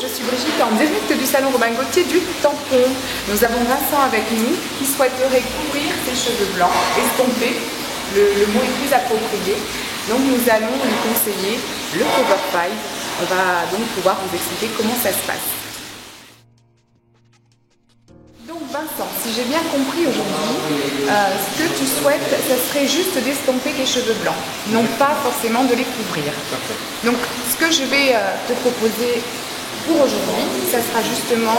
je suis Brigitte en direct du salon Romain Gauthier du Tampon. Nous avons Vincent avec nous qui souhaiterait couvrir ses cheveux blancs, estomper, le mot est plus approprié. Donc nous allons lui conseiller le Cover 5. On va donc pouvoir vous expliquer comment ça se passe. Donc Vincent, si j'ai bien compris aujourd'hui, ce que tu souhaites, ce serait juste d'estomper tes cheveux blancs, non pas forcément de les couvrir. Donc ce que je vais te proposer pour aujourd'hui, ça sera justement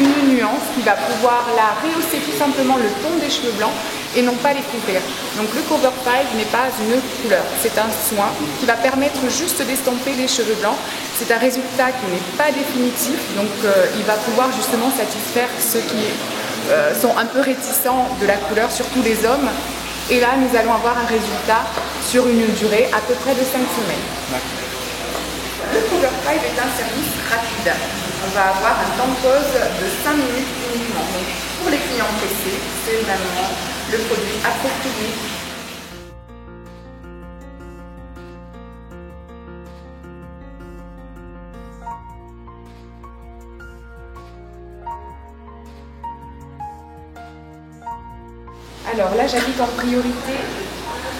une nuance qui va pouvoir la rehausser tout simplement le ton des cheveux blancs et non pas les couvrir. Donc le Cover 5 n'est pas une couleur, c'est un soin qui va permettre juste d'estomper les cheveux blancs. C'est un résultat qui n'est pas définitif, donc il va pouvoir justement satisfaire ceux qui sont un peu réticents de la couleur, surtout les hommes. Et là, nous allons avoir un résultat sur une durée à peu près de 5 semaines. Le Cover 5 est un service rapide. On va avoir un temps de pause de 5 minutes uniquement. Donc pour les clients pressés, c'est vraiment le produit approprié. Alors là, j'applique en priorité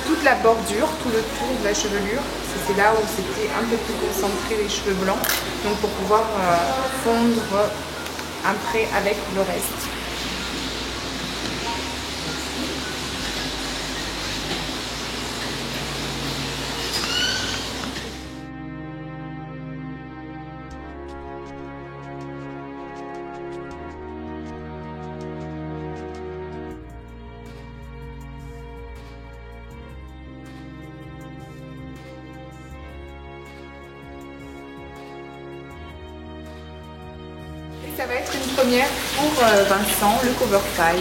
toute la bordure, tout le tour de la chevelure. C'est là où c'était un peu plus concentré les cheveux blancs, donc pour pouvoir fondre après avec le reste. Ça va être une première pour Vincent, le Cover 5.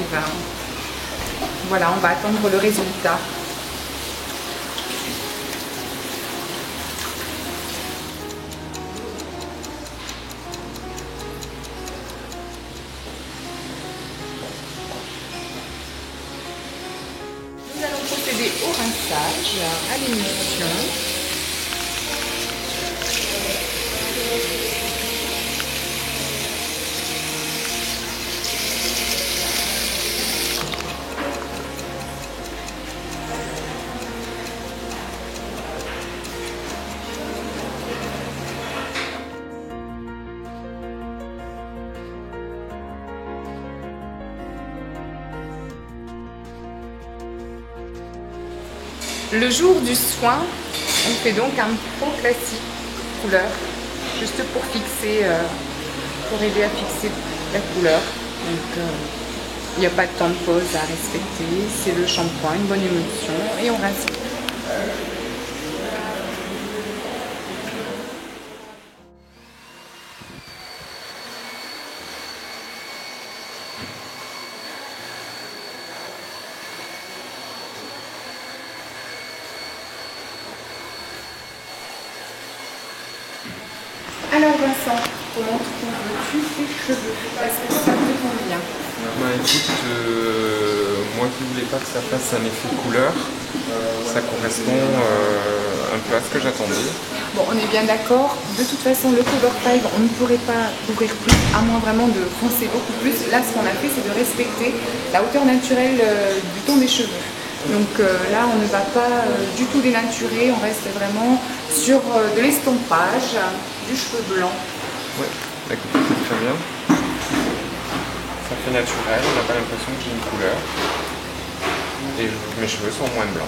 Voilà, on va attendre le résultat. Nous allons procéder au rinçage, à l'émulsion. Le jour du soin, on fait donc un fond classique couleur, juste pour fixer, pour aider à fixer la couleur. Donc il n'y a pas de temps de pause à respecter, c'est le shampoing, une bonne émulsion et on rince. Alors Vincent, comment trouves-tu tes cheveux? Est-ce que ça te convient? Bah écoute, moi qui voulais pas que ça fasse un effet couleur, ça correspond un peu à ce que j'attendais. Bon, on est bien d'accord. De toute façon, le Cover 5, on ne pourrait pas couvrir plus, à moins vraiment de foncer beaucoup plus. Là, ce qu'on a fait, c'est de respecter la hauteur naturelle du ton des cheveux. Donc là, on ne va pas du tout dénaturer, on reste vraiment sur de l'estompage, du cheveu blanc. Oui, écoute, c'est très bien. Ça fait naturel, on n'a pas l'impression que j'ai une couleur. Et mes cheveux sont moins blancs.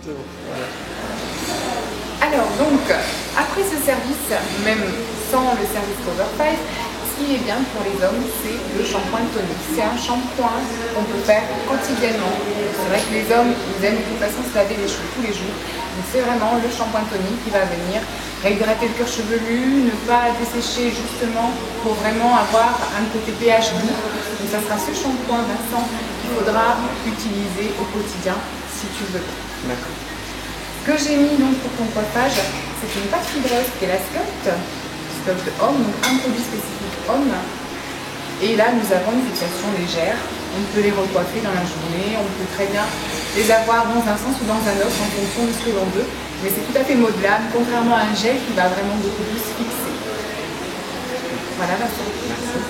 Donc, ça... Alors donc, après ce service, même sans le service Cover 5, ce qui est bien pour les hommes, c'est le shampoing tonique. C'est un shampoing qu'on peut faire quotidiennement. C'est vrai que les hommes, ils aiment de toute façon se laver les cheveux tous les jours. Donc c'est vraiment le shampoing tonique qui va venir réhydrater le cuir chevelu, ne pas dessécher justement pour vraiment avoir un côté pH doux. Donc ça sera ce shampoing, Vincent, qu'il faudra utiliser au quotidien si tu veux. D'accord. Ce que j'ai mis donc pour ton coiffage, c'est une pâte fibreuse qui est la Sculpt homme, donc un produit spécifique homme. Et là, nous avons une fixation légère On peut les recoiffer dans la journée, on peut très bien les avoir dans un sens ou dans un autre en fonction de ce que l'on veut. Mais c'est tout à fait modelable, contrairement à un gel qui va vraiment beaucoup plus fixer. Voilà, Vincent. Merci.